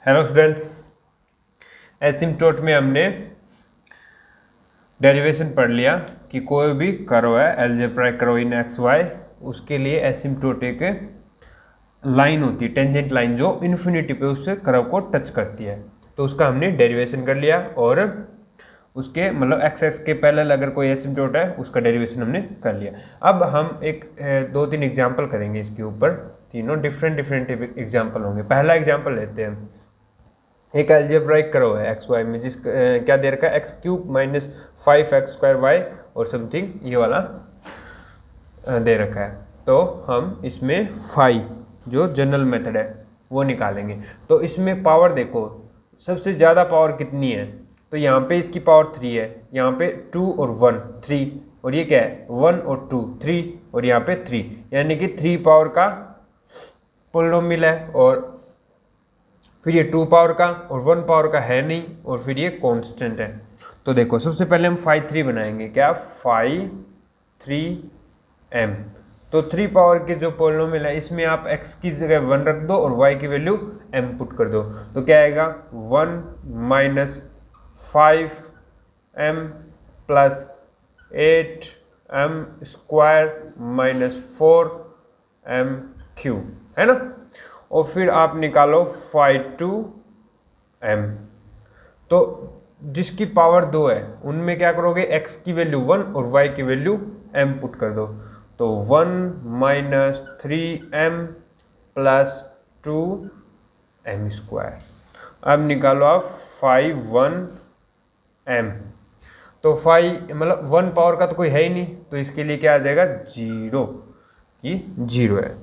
Hello students, asymptote में हमने derivation पढ़ लिया कि कोई भी कर्व है algebraic curve in x y, उसके लिए एसिम्प्टोट एक लाइन होती है, टेंजेंट लाइन जो इन्फिनिटी पे उस कर्व को टच करती है। तो उसका हमने डेरिवेशन कर लिया और उसके मतलब एक्स एक्स के पैरेलल अगर कोई एसिम्प्टोट है उसका डेरिवेशन हमने कर लिया। अब हम एक दो तीन एग्जाम्पल करेंगे इसके ऊपर, तीनों डिफरेंट एग्जाम्पल होंगे। पहला एग्जाम्पल लेते हैं, एक अलजेब्राइक कर्व है एक्स वाई में, जिस क्या दे रखा है x cube minus 5x² y और समथिंग ये वाला दे रखा है। तो हम इसमें फाई जो जनरल मेथड है वो निकालेंगे। तो इसमें पावर देखो, सबसे ज़्यादा पावर कितनी है, तो यहाँ पे इसकी पावर 3 है, यहाँ पे 2 और 1 3, और ये क्या है 1 और 2 3, और यहाँ पे 3, यानी कि 3 पावर का पोलिनोमियल है। और फिर ये 2 पावर का और 1 पावर का है नहीं, और फिर ये कांस्टेंट है। तो देखो सबसे पहले हम फाई 3 बनाएंगे, क्या फाई 3m। तो 3 पावर के जो पोलिनोमियल है इसमें आप x की जगह 1 रख दो और y की वैल्यू m पुट कर दो। तो क्या आएगा 1 minus 5m plus 8m square minus 4m cube, है ना। और फिर आप निकालो फाई 2m। तो जिसकी पावर 2 है उनमें क्या करोगे, x की वैल्यू 1 और y की वैल्यू m पुट कर दो। तो 1 minus 3m plus 2m square. अब निकालो आप फाई 1m। तो फाई मतलब 1 पावर का तो कोई है ही नहीं, तो इसके लिए क्या आ जाएगा 0 की 0 है।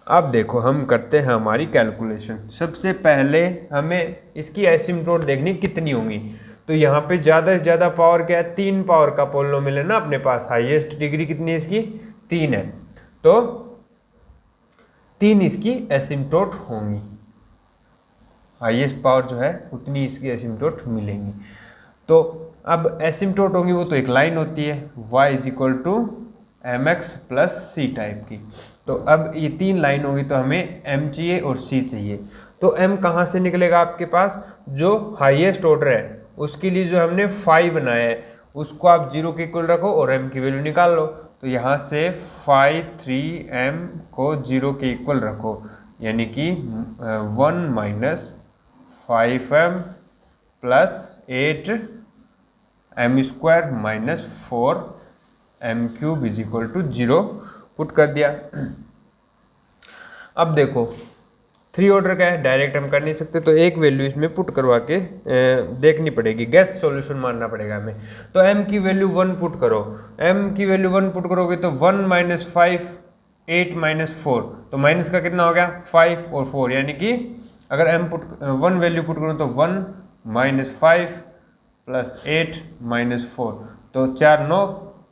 अब देखो हम करते हैं हमारी कैलकुलेशन। सबसे पहले हमें इसकी एसिम्प्टोट देखनी कितनी होंगी। तो यहाँ पे ज़्यादा से ज़्यादा पावर क्या है, 3 पावर का पोलिनोमियल है ना अपने पास, हाईएस्ट डिग्री कितनी है इसकी 3 है, तो 3 इसकी एसिम्प्टोट होंगी। हाईएस्ट पावर जो है उतनी इसकी एसिम्प्टोट मिलेंगी। तो अब एसिम्प्टोट होंगी वो तो एक लाइन होती है y is equal to mx plus c type की। तो अब ये 3 लाइन होगी तो हमें m चाहिए और c चाहिए। तो m कहाँ से निकलेगा आपके पास, जो हाईएस्ट ऑर्डर है उसके लिए जो हमने फाई बनाया है उसको आप 0 के इक्वल रखो और m की वैल्यू निकाल लो। तो यहाँ से फाई 3m को 0 के इक्वल रखो, यानी कि 1 minus 5m plus 8m square minus 4m cube is equal to 0 put कर दिया। अब देखो 3 ऑर्डर का है, डायरेक्ट हम कर नहीं सकते, तो एक वैल्यू इसमें पुट करवा के देखनी पड़ेगी, गैस सॉल्यूशन मानना पड़ेगा हमें। तो m की वैल्यू 1 पुट करो, m की वैल्यू 1 पुट करोगे तो 1 माइनस 5 8 माइनस 4, तो माइनस का कितना हो गया 5 और 4, यानी कि अगर m पुट 1 वैल्यू पुट करो तो 1 माइनस 5 प्लस 8 माइनस 4, तो 4 9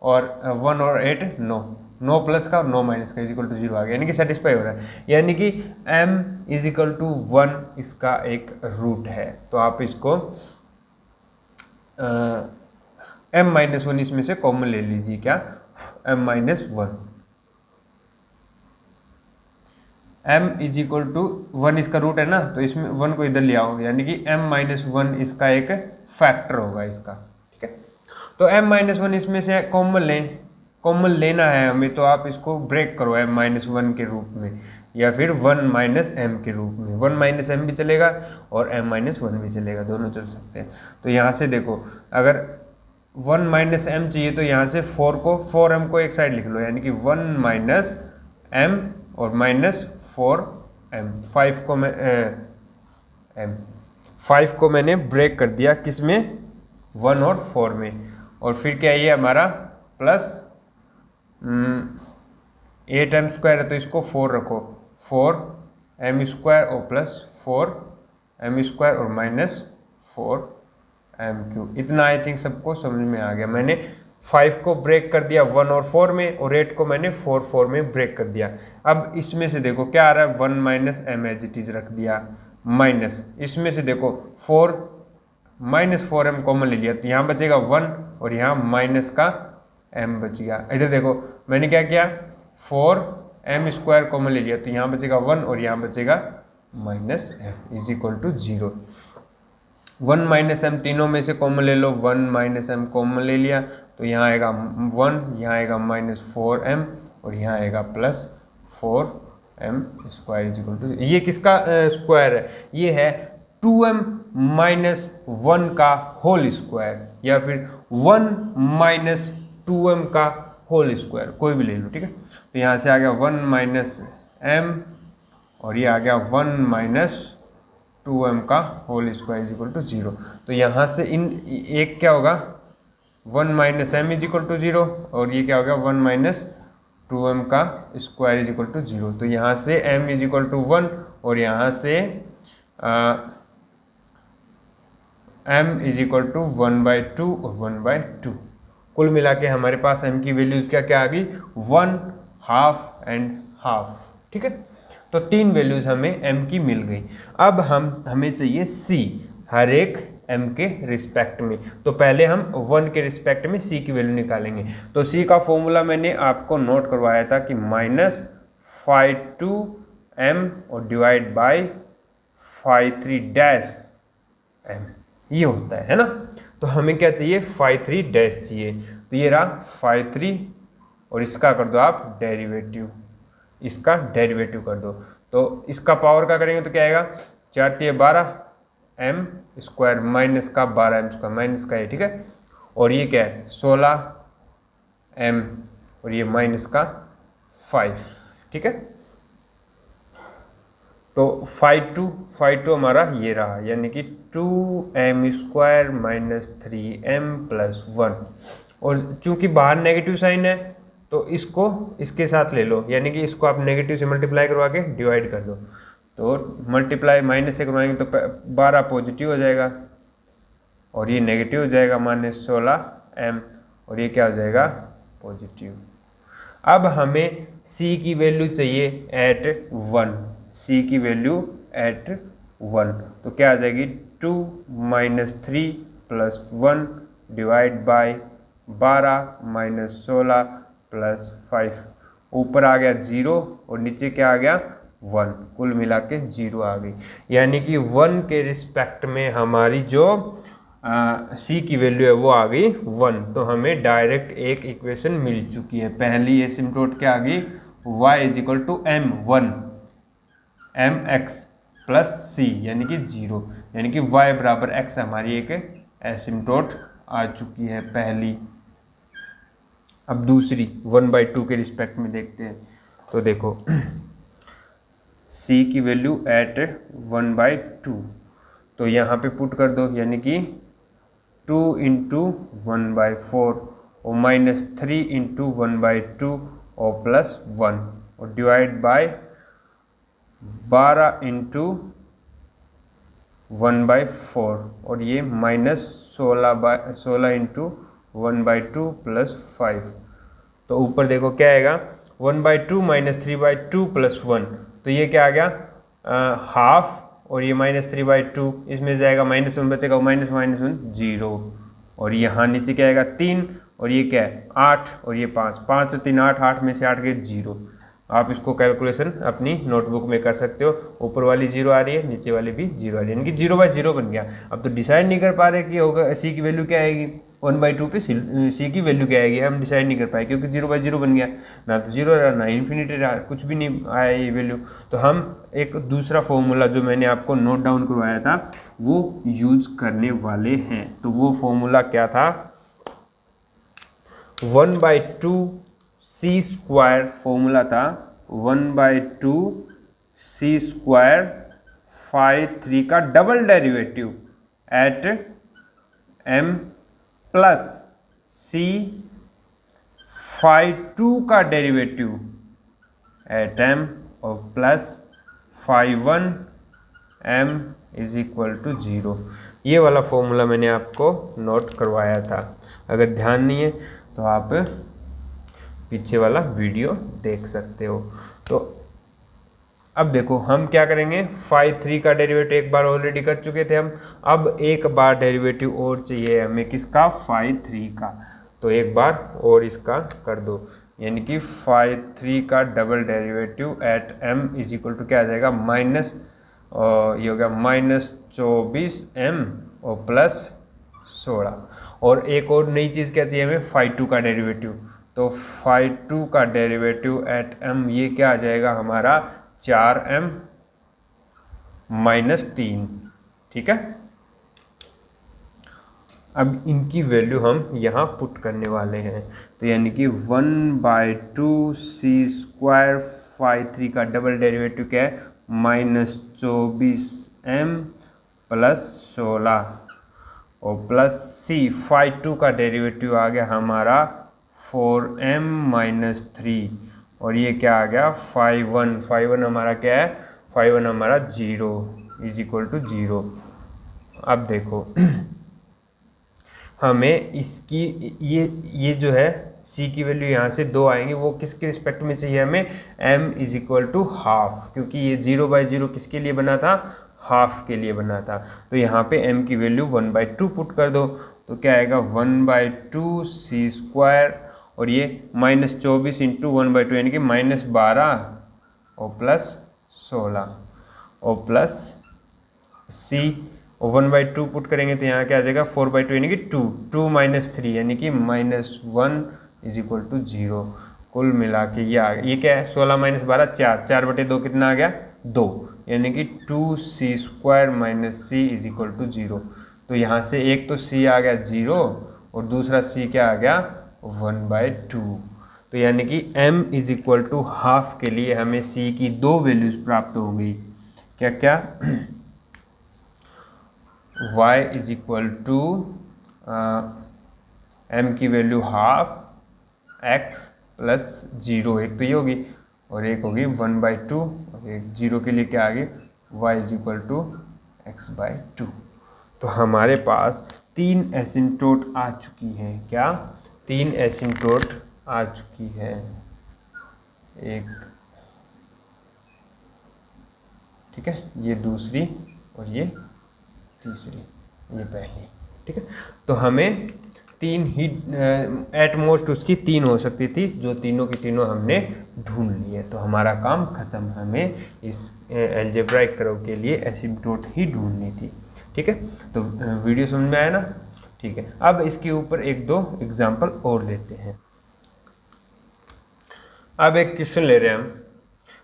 और 1 और 8 9, 9 प्लस का और 9 माइनस का इज इक्वल टू 0 आ गया, यानी कि सेटिस्फाई हो रहा है, यानी कि m इज इक्वल टू 1 इसका एक रूट है। तो आप इसको m माइनस 1 इसमें से कॉमन ले लीजिए, क्या m minus 1, m is equal to 1 इसका रूट है ना, तो इसमें 1 को इधर ले आओ, यानी कि m माइनस 1 इसका एक फैक्टर होगा इसका, ठीक है। तो m माइनस 1 इसमें से कॉमन लें, कॉमन लेना है हमें, तो आप इसको ब्रेक करो m माइनस 1 के रूप में या फिर 1 माइनस m के रूप में। 1 माइनस m भी चलेगा और m माइनस 1 भी चलेगा, दोनों चल सकते हैं। तो यहाँ से देखो अगर 1 माइनस m चाहिए तो यहाँ से 4m को एक साइड लिख लो, यानी कि 1 माइनस m और माइनस 4m। 5 को मैंने ब्रेक कर दिया किस में, 1 और 4 में। और फिर क्या ये हमारा प्लस 8m स्क्वायर है तो इसको 4 रखो, 4m स्क्वायर और प्लस 4m स्क्वायर और माइनस 4m क्यूब। इतना आई थिंक सबको समझ में आ गया। मैंने 5 को ब्रेक कर दिया 1 और 4 में, और 8 को मैंने 4 में ब्रेक कर दिया। अब इसमें से देखो क्या आ रहा है, 1 minus m as it is रख दिया, माइनस इसमें से देखो 4 माइनस 4m कॉमन ले लिया, तो यहाँ बचेगा 1 और यहाँ माइनस का m बच गया। इधर देखो मैंने क्या किया, 4m स्क्वायर कॉमन ले लिया, तो यहाँ बचेगा 1 और यहाँ बचेगा minus m is equal to 0। 1 minus m तीनों में से कॉमन ले लो, 1 माइनस एम कॉमन ले लिया तो यहाँ आएगा 1, यहाँ आएगा -4m और यहाँ आएगा +4m square is equal to, ये किसका स्क्वायर है, ये है 2m माइनस 1 का होल स्क्वायर या फिर 1 माइनस 2m का होल स्क्वायर, कोई भी ले लो, ठीक है। तो यहाँ से आ गया 1 माइनस m और ये आ गया 1 माइनस 2m का whole square is equal to 0। तो यहाँ से इन एक क्या होगा 1 minus m is equal to 0 और ये क्या हो गया 1 माइनस 2m का स्क्वायर इज इक्वल टू 0। तो यहाँ से m इज इक्वल टू 1 और यहाँ से m इज इक्वल टू 1/2 और 1/2। कुल मिला के हमारे पास m की वैल्यूज क्या आ गई 1, हाफ एंड हाफ, ठीक है। तो 3 वैल्यूज हमें m की मिल गई। अब हमें चाहिए c हर एक m के रिस्पेक्ट में। तो पहले हम 1 के रिस्पेक्ट में c की वैल्यू निकालेंगे। तो c का फॉर्मूला मैंने आपको नोट करवाया था कि -phi2m और डिवाइड बाय phi3 m, ये होता है ना। तो हमें क्या चाहिए phi3 चाहिए। तो ये रहा phi3 और इसका कर दो आप डेरिवेटिव, इसका डेरिवेटिव कर दो। तो इसका पावर का करेंगे तो क्या आएगा 4 × 12 m स्क्वायर माइनस का 12m स्क्वायर माइनस का है, ठीक है। और ये क्या है 16m और ये माइनस का 5, ठीक है। तो phi2 हमारा ये रहा, यानी कि 2m square minus 3m plus 1। और चूंकि बाहर नेगेटिव साइन है तो इसको इसके साथ ले लो, यानी कि इसको आप नेगेटिव से मल्टीप्लाई करवा के डिवाइड कर दो। तो मल्टीप्लाई माइनस से करवाएंगे तो 12 पॉजिटिव हो जाएगा और ये नेगेटिव हो जाएगा -16m और ये क्या हो जाएगा पॉजिटिव। अब हमें c की वैल्यू चाहिए एट 1, c की वैल्यू एट 1। तो क्या आ जाएगी 2 - 3 + 1 डिवाइड बाय 12 - 16 + 5। ऊपर आ गया 0 और नीचे क्या आ गया 1, कुल मिला के 0 आ गई। यानी कि 1 के रिस्पेक्ट में हमारी जो c की वैल्यू है वो आ गई 1। तो हमें डायरेक्ट एक इक्वेशन मिल चुकी है। पहली एसिम्प्टोट क्या आ गई y = m1 mx + c यानी कि 0, यानी कि y = x हमारी एक एसिम्प्टोट आ चुकी है पहली। अब दूसरी 1/2 के रिस्पेक्ट में देखते हैं। तो देखो c की वैल्यू एट 1/2, तो यहाँ पे पुट कर दो, यानी कि 2 × 1/4 और -3 × 1/2 और +1 और डिवाइड बाय 12 × 1/4 और ये -16 × 1/2 + 5। तो ऊपर देखो क्या आएगा 1/2 - 3/2 + 1, तो ये क्या आ गया हाफ और ये -3/2, इसमें जाएगा -1 बचेगा, -1 0 और यहाँ नीचे क्या आएगा 3 और ये क्या है 8 और ये 5, 5 से 3 8, 8 में से 8 गए 0। आप इसको कैलकुलेशन अपनी नोटबुक में कर सकते हो। ऊपर वाली 0 आ रही है, नीचे वाली भी 0 आ रही है, यानी कि 0/0 बन गया। अब तो डिसाइड नहीं कर पा रहे कि होगा c की वैल्यू क्या आएगी, 1/2 पे c की वैल्यू क्या आएगी, हम डिसाइड नहीं कर पाए क्योंकि 0/0 बन गया, ना तो 0 रहा ना इन्फिनिटी रहा, कुछ भी नहीं आया ये वैल्यू। तो हम एक दूसरा फॉर्मूला जो मैंने आपको नोट डाउन करवाया था वो यूज करने वाले हैं। तो वो फॉर्मूला क्या था 1/2 c² फॉर्मूला था 1/2 c² phi3 का double derivative eight m plus c phi2 का डेरिवेटिव एट m और प्लस phi1 m = 0। ये वाला फॉर्मूला मैंने आपको नोट करवाया था। अगर ध्यान नहीं है तो आप पीछे वाला वीडियो देख सकते हो। तो अब देखो हम क्या करेंगे phi3 का डेरिवेटिव एक बार ऑलरेडी कर चुके थे हम, अब एक बार डेरिवेटिव और चाहिए हमें किसका phi3 का। तो एक बार और इसका कर दो, यानी कि phi3 का डबल डेरिवेटिव एट m = क्या आ जाएगा और ये हो गया -24m और +16। और एक और नई चीज़ क्या चाहिए हमें, φ2 का डेरिवेटिव। तो φ2 का डेरिवेटिव एट m ये क्या आ जाएगा हमारा 4m -3। ठीक है, अब इनकी वैल्यू हम यहाँ पुट करने वाले हैं। तो यानी कि 1/2c² φ3 का डबल डेरिवेटिव क्या है, -24m +16 और +c φ2 का डेरिवेटिव आ गया हमारा 4m -3 और ये क्या आ गया φ1 हमारा क्या है, φ1 हमारा 0 = 0। अब देखो हमें इसकी ये जो है c की वैल्यू यहाँ से 2 आएंगे, वो किसके रिस्पेक्ट में चाहिए हमें, m = हाफ, क्योंकि ये 0/0 किसके लिए बना था, हाफ के लिए बना था। तो यहाँ पे m की वैल्यू 1/2 पुट कर दो, तो क्या आएगा 1/2c² और ये -24 × 1/2 यानी कि -12 और +16 और +c और 1/2 पुट करेंगे तो यहाँ क्या आ जाएगा 4/2 यानी कि 2 -3 यानी कि -1 = 0। कुल मिला के ये क्या है 16 - 12 4/2 कितना आ गया 2 यानी कि 2c² - c = 0। तो यहाँ से एक तो c आ गया 0 और दूसरा c क्या आ गया 1/2। तो यानी कि m = हाफ के लिए हमें c की 2 वैल्यूज प्राप्त हो गई। क्या क्या, y = m की वैल्यू हाफ, x + 0 एक तो ये होगी और एक होगी 1/2 और एक 0 के लिए क्या आ गई y = x/2। तो हमारे पास 3 एसिम्प्टोट आ चुकी हैं। क्या 3 एसिम्प्टोट आ चुकी है, एक, ठीक है, ये दूसरी और ये तीसरी, ये पहली। ठीक है, तो हमें 3 ही एट मोस्ट उसकी 3 हो सकती थी, जो तीनों की तीनों हमने ढूंढ लिए। तो हमारा काम खत्म, हमें इस अलजेब्राइक कर्व के लिए एसिम्प्टोट ही ढूंढनी थी। ठीक है, तो वीडियो समझ में आया ना। ठीक है, अब इसके ऊपर 1-2 एग्जाम्पल और लेते हैं। अब एक क्वेश्चन ले रहे हैं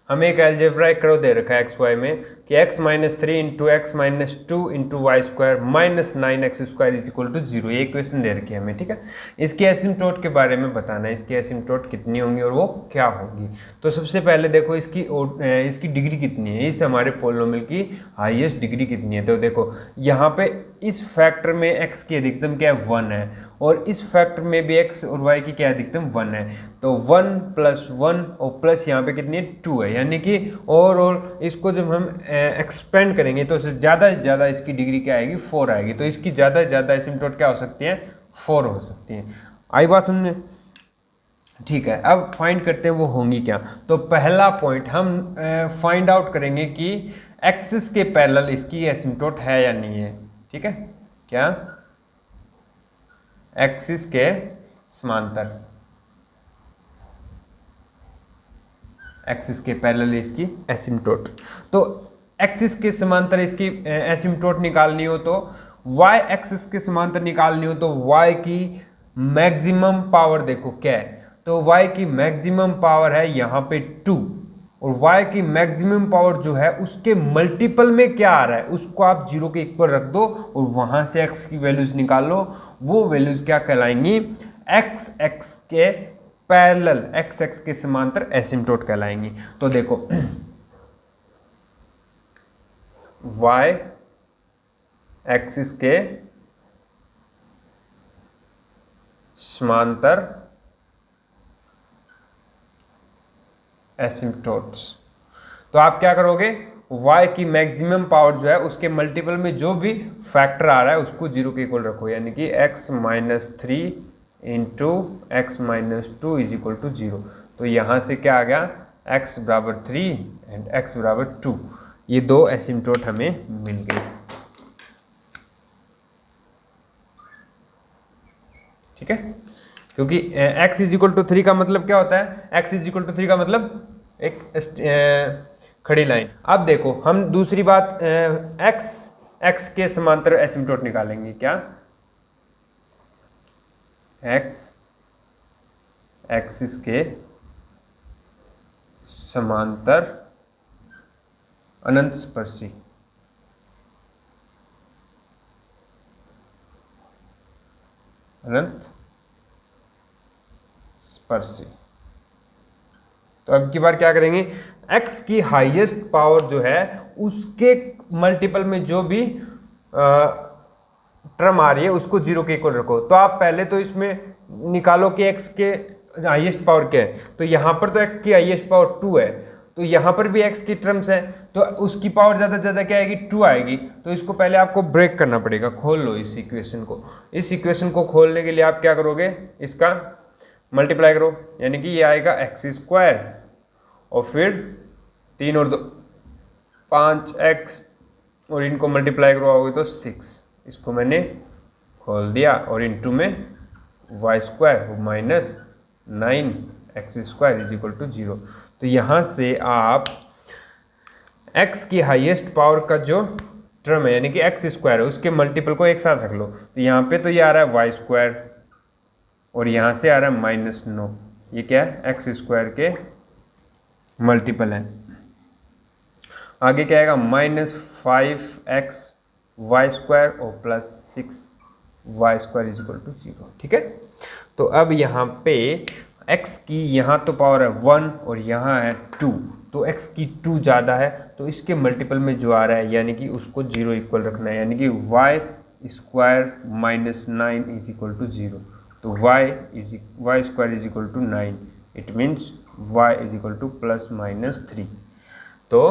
हमें एक अलजेब्राइक कर्व दे रखा है xy में कि x - 3 × x - 2 × y² - 9x² = 0। ये इक्वेशन दे रखी है हमें। ठीक है, इसके एसिम्प्टोट के बारे में बताना है, इसकी एसिम्प्टोट कितनी होंगी और वो क्या होगी। तो सबसे पहले देखो इसकी डिग्री कितनी है, इस हमारे पोलिनोमियल की हाईएस्ट डिग्री कितनी है। तो देखो यहाँ पे इस फैक्टर में x की अधिकतम क्या है 1 है और इस फैक्टर में भी x और y की क्या अधिकतम 1 है। तो 1 + 1 और प्लस यहाँ पे कितनी है 2 है, यानी कि और इसको जब हम एक्सपेंड करेंगे तो ज़्यादा से ज़्यादा इसकी डिग्री क्या आएगी 4 आएगी। तो इसकी ज़्यादा से ज़्यादा एसिम्प्टोट क्या हो सकती है 4 हो सकती है। आई बात समझे। ठीक है, अब फाइंड करते हैं वो होंगी क्या। तो पहला पॉइंट हम फाइंड आउट करेंगे कि एक्सिस के पैरेलल इसकी एसिम्प्टोट है या नहीं है। ठीक है, क्या एक्सिस के समांतर, एक्सिस के पैरेलल इसकी एसिम्प्टोट। तो एक्सिस के समांतर इसकी एसिम्प्टोट निकालनी हो तो y एक्सिस के समांतर निकालनी हो तो y की मैक्सिमम पावर देखो क्या है। तो y की मैक्सिमम पावर है यहाँ पे 2 और y की मैक्सिमम पावर जो है उसके मल्टीपल में क्या आ रहा है उसको आप 0 के इक्वल रख दो और वहां से x की वैल्यूज निकाल लो। वो वैल्यूज क्या कहलाएंगी x के पैरेलल, x के समांतर एसिम्प्टोट कहलाएंगी। तो देखो y एक्सिस के समांतर एसिम्प्टोट्स। तो आप क्या करोगे y की मैक्सिमम पावर जो है उसके मल्टीपल में जो भी फैक्टर आ रहा है उसको 0 के इक्वल रखो, यानी कि x - 3 × x - 2 = 0। तो यहाँ से क्या आ गया x = 3 एंड x = 2। ये 2 एसिम्प्टोट हमें मिल गई। ठीक है, क्योंकि x = 3 का मतलब क्या होता है, x = 3 का मतलब एक खड़ी लाइन। अब देखो हम दूसरी बात एक्स के समांतर एसिम्पटोट निकालेंगे। क्या एक्सिस के समांतर अनंत स्पर्शी। अनंत स्पर्शी। तो अब की बार क्या करेंगे, x की हाईएस्ट पावर जो है उसके मल्टीपल में जो भी टर्म आ रही है उसको जीरो के इक्वल रखो। तो आप पहले तो इसमें निकालो कि x के हाईएस्ट पावर क्या है। तो यहाँ पर तो x की हाईएस्ट पावर 2 है, तो यहाँ पर भी x की टर्म्स है, तो उसकी पावर ज़्यादा से ज़्यादा क्या आएगी, 2 आएगी। तो इसको पहले आपको ब्रेक करना पड़ेगा। खोल लो इस इक्वेशन को। इस इक्वेशन को खोलने के लिए आप क्या करोगे, इसका मल्टीप्लाई करो, यानी कि ये आएगा x² और फिर 3 और 2 5x और इनको मल्टीप्लाई करवाओगे तो 6। इसको मैंने खोल दिया और इनटू में y² minus 9x² is equal to 0। तो यहाँ से आप x की हाईएस्ट पावर का जो टर्म है यानी कि x² है उसके मल्टीपल को एक साथ रख लो। तो यहाँ पे तो ये आ रहा है y² और यहाँ से आ रहा है -9। ये क्या है, x² के मल्टीपल है। आगे क्या आएगा, -5x y² और +6y² इज इक्वल टू 0। ठीक है, तो अब यहाँ पे x की यहाँ तो पावर है 1 और यहाँ है 2, तो x की 2 ज़्यादा है, तो इसके मल्टीपल में जो आ रहा है यानी कि उसको 0 इक्वल रखना है, यानी कि y² minus 9 is equal to 0। तो y² is equal to 9, it means y is equal to +-3। तो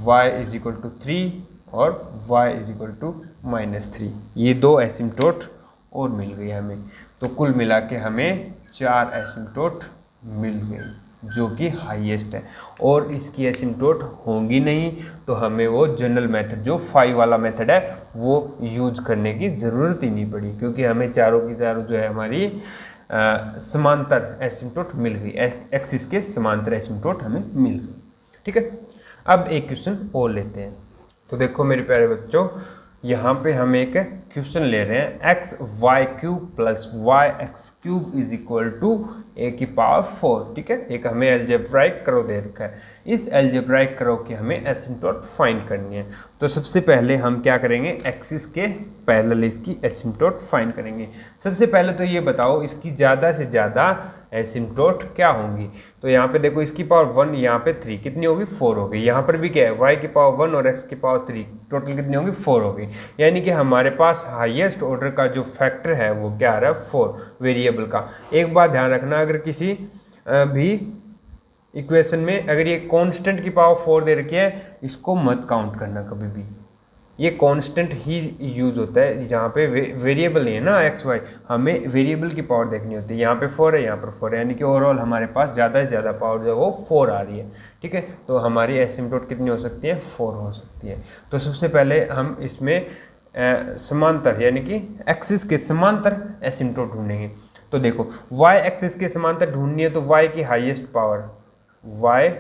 y इज इक्वल टू 3 और y इज इक्वल टू -3। ये दो एसिम्पटोट और मिल गई हमें। तो कुल मिला के हमें 4 एसिम्पटोट मिल गई जो कि हाईएस्ट है, और इसकी एसिम्पटोट होंगी नहीं तो हमें वो जनरल मेथड जो 5 वाला मेथड है वो यूज करने की ज़रूरत ही नहीं पड़ी, क्योंकि हमें चारों की चारों जो है हमारी समांतर एसिम्पटोट मिल गई, एक्सिस के समांतर एसिम्पटोट हमें मिल गई। ठीक है, अब एक क्वेश्चन और लेते हैं। तो देखो मेरे प्यारे बच्चों, यहाँ पे हम एक क्वेश्चन ले रहे हैं, xy³ + yx³ is equal to a⁴। ठीक है, एक हमें एल्जेब्राइक कर्व दे रखा है। इस एल्जेब्राइक कर्व की हमें एसिम्पटोट फाइंड करनी है। तो सबसे पहले हम क्या करेंगे, एक्सिस के पैरेलल इसकी एसिम्पटोट फाइंड करेंगे। सबसे पहले तो ये बताओ इसकी ज़्यादा से ज़्यादा एसिम्पटोट क्या होंगी। तो यहाँ पे देखो इसकी पावर 1, यहाँ पे 3, कितनी होगी, 4 हो गई। यहाँ पर भी क्या है, y की पावर 1 और x की पावर 3, टोटल कितनी होगी, 4 हो गई। यानी कि हमारे पास हाईएस्ट ऑर्डर का जो फैक्टर है वो क्या आ रहा है, 4 वेरिएबल का। एक बात ध्यान रखना, अगर किसी भी इक्वेशन में अगर ये कांस्टेंट की पावर 4 दे रखी है, इसको मत काउंट करना कभी भी। ये कांस्टेंट ही यूज़ होता है जहाँ पे वेरिएबल नहीं है ना एक्स वाई, हमें वेरिएबल की पावर देखनी होती है। यहाँ पे 4 है, यहाँ पर 4 है, यानी कि ओवरऑल हमारे पास ज़्यादा से ज़्यादा पावर जो है वो 4 आ रही है। ठीक है, तो हमारी एसिम्पटोट कितनी हो सकती है, 4 हो सकती है। तो सबसे पहले हम इसमें समांतर यानी कि एक्सिस के समांतर एसिम्पटोट ढूंढेंगे। तो देखो y एक्सिस के समांतर ढूंढनी है तो y की हाईएस्ट पावर, y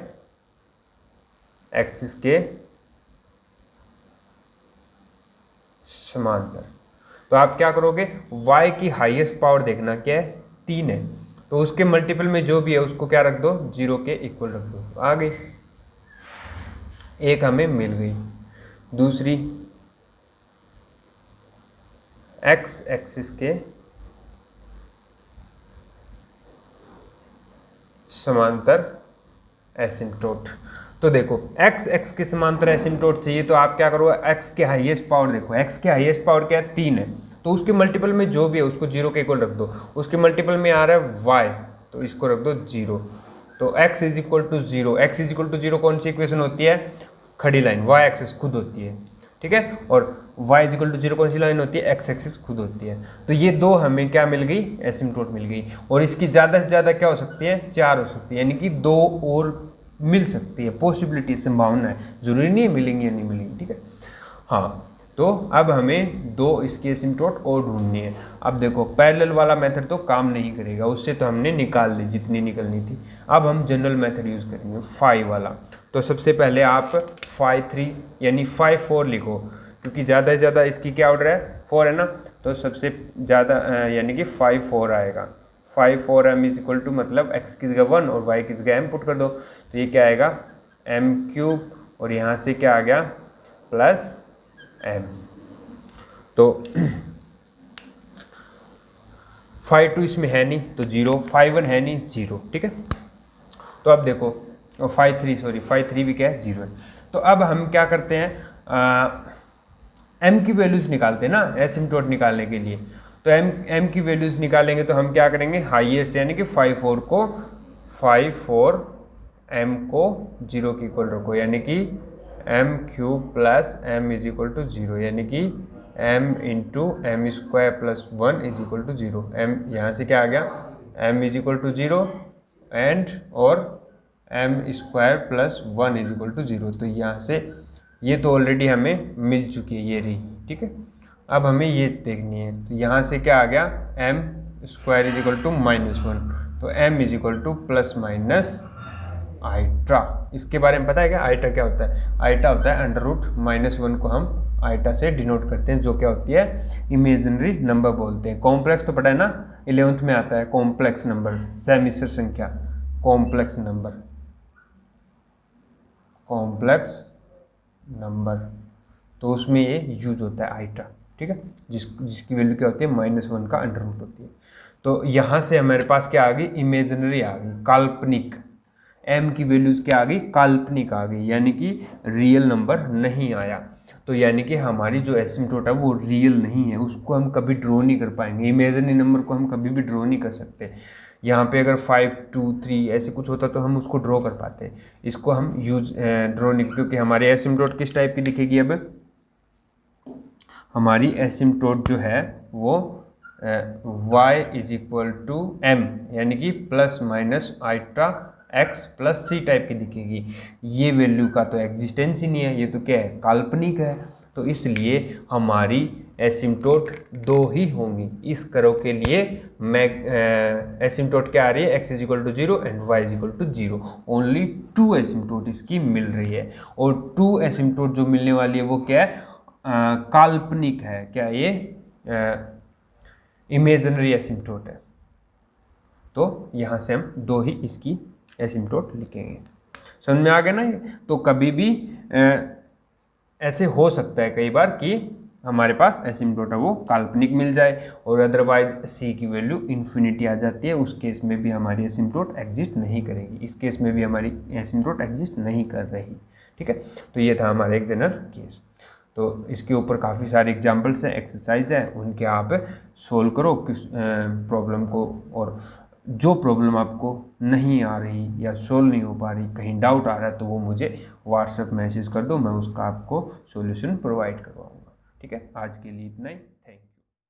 एक्सिस के समांतर, तो आप क्या करोगे, y की हाईएस्ट पावर देखना क्या है, 3 है, तो उसके मल्टीपल में जो भी है उसको क्या रख दो, 0 के इक्वल रख दो। तो आ गई, एक हमें मिल गई। दूसरी x एक्सिस के समांतर एसिम्पटोट। तो देखो x के समांतर एसिम्पटोट चाहिए तो आप क्या करो, x के हाईएस्ट पावर देखो, x के हाईएस्ट पावर क्या है, 3 है, तो उसके मल्टीपल में जो भी है उसको 0 के इक्वल रख दो। उसके मल्टीपल में आ रहा है y, तो इसको रख दो 0। तो x is equal to 0, x is equal to 0 कौन सी इक्वेशन होती है, खड़ी लाइन, y एक्सिस खुद होती है। ठीक है, और y इज इक्वल टू 0 कौन सी लाइन होती है, x एक्सिस खुद होती है। तो ये दो हमें क्या मिल गई, एसिम्पटोट मिल गई, और इसकी ज़्यादा से ज़्यादा क्या हो सकती है, 4 हो सकती है, यानी कि 2 और मिल सकती है, पॉसिबिलिटी, संभावना है, जरूरी नहीं है मिलेंगी या नहीं मिलेंगी। ठीक है, हाँ, तो अब हमें 2 इसकी एसिम्पटोट और ढूंढनी है। अब देखो पैरेलल वाला मेथड तो काम नहीं करेगा, उससे तो हमने निकाल ली जितनी निकलनी थी। अब हम जनरल मेथड यूज़ करेंगे 5 वाला। तो सबसे पहले आप 5 3 यानी 5 4 लिखो, क्योंकि ज़्यादा से ज़्यादा इसकी क्या ऑर्डर है 4 है ना, तो सबसे ज़्यादा यानी कि 5 4 आएगा। 5 4 m इज इक्वल टू मतलब x की जगह 1 और y की जगह m पुट कर दो, तो ये क्या आएगा m³ और यहाँ से क्या आ गया प्लस m। तो 5 2 इसमें है नहीं तो 0, 5 1 है नहीं 0, ठीक है। तो अब देखो 5 3 भी क्या है 0 है। तो अब हम क्या करते हैं m की वैल्यूज़ निकालते हैं ना एसिम्प्टोट निकालने के लिए। तो m की वैल्यूज़ निकालेंगे तो हम क्या करेंगे हाईएस्ट यानी कि 5 4 m को 0 के इक्वल रखो, यानी कि m³ plus m is equal to 0, यानी कि m into m² plus 1 is equal to 0। m यहाँ से क्या आ गया m is equal to 0 and और m² plus 1 is equal to 0। तो यहाँ से ये तो ऑलरेडी हमें मिल चुकी है, ये रही, ठीक है। अब हमें ये देखनी है, तो यहाँ से क्या आ गया m² इज इक्वल टू -1, तो m is equal to plus minus iota. इसके बारे में पता है क्या आइटा क्या होता है? आइटा होता है √-1 को हम आइटा से डिनोट करते हैं, जो क्या होती है इमेजिनरी नंबर बोलते हैं। कॉम्प्लेक्स तो पता है ना 11th में आता है कॉम्प्लेक्स नंबर, समिश्र संख्या, कॉम्प्लेक्स नंबर, तो उसमें ये यूज होता है आइटा, ठीक है, जिसकी वैल्यू क्या होती है -1 का √ होती है। तो यहाँ से हमारे पास क्या आ गई इमेजिनरी आ गई, काल्पनिक। m की वैल्यूज़ क्या आ गई काल्पनिक आ गई, यानी कि रियल नंबर नहीं आया। तो यानी कि हमारी जो एसिम्प्टोट है वो रियल नहीं है, उसको हम कभी ड्रॉ नहीं कर पाएंगे। इमेजिनरी नंबर को हम कभी भी ड्रॉ नहीं कर सकते। यहाँ पे अगर 5 2 3 ऐसे कुछ होता तो हम उसको ड्रॉ कर पाते, इसको हम ड्रॉ नहीं, क्योंकि हमारी एसिम्प्टोट किस टाइप की दिखेगी। अब हमारी एसिम्प्टोट जो है वो y is equal to m यानी कि plus minus iota x plus c type की दिखेगी। ये वैल्यू का तो एग्जिस्टेंस ही नहीं है, ये तो क्या है काल्पनिक है। तो इसलिए हमारी एसिम्प्टोट 2 ही होंगी। इस कर्व के लिए मैं एसिम्प्टोट क्या आ रही है x is equal to 0 and y is equal to 0। Only 2 asymptote इसकी मिल रही है, और 2 एसिम्प्टोट जो मिलने वाली है वो क्या है काल्पनिक है। क्या ये इमेजिनरी एसिम्प्टोट है। तो यहाँ से हम 2 ही इसकी एसिम्प्टोट लिखेंगे। समझ में आ गया ना ये? तो कभी भी ऐसे हो सकता है कई बार कि हमारे पास एसिम्प्टोट है वो काल्पनिक मिल जाए, और अदरवाइज c की वैल्यू इन्फिनिटी आ जाती है। उस केस में भी हमारी एसिम्प्टोट एग्जिस्ट नहीं करेगी, इस केस में भी हमारी एसिम्प्टोट एग्जिस्ट नहीं कर रही, ठीक है। तो ये था हमारा एक जनरल केस। तो इसके ऊपर काफ़ी सारे एग्जाम्पल्स हैं, एक्सरसाइज है, उनके आप सोल्व करो किस प्रॉब्लम को। और जो प्रॉब्लम आपको नहीं आ रही या सोल्व नहीं हो पा रही, कहीं डाउट आ रहा है, तो वो मुझे व्हाट्सएप मैसेज कर दो, मैं उसका आपको सॉल्यूशन प्रोवाइड करवाऊँगा, ठीक है। आज के लिए इतना ही।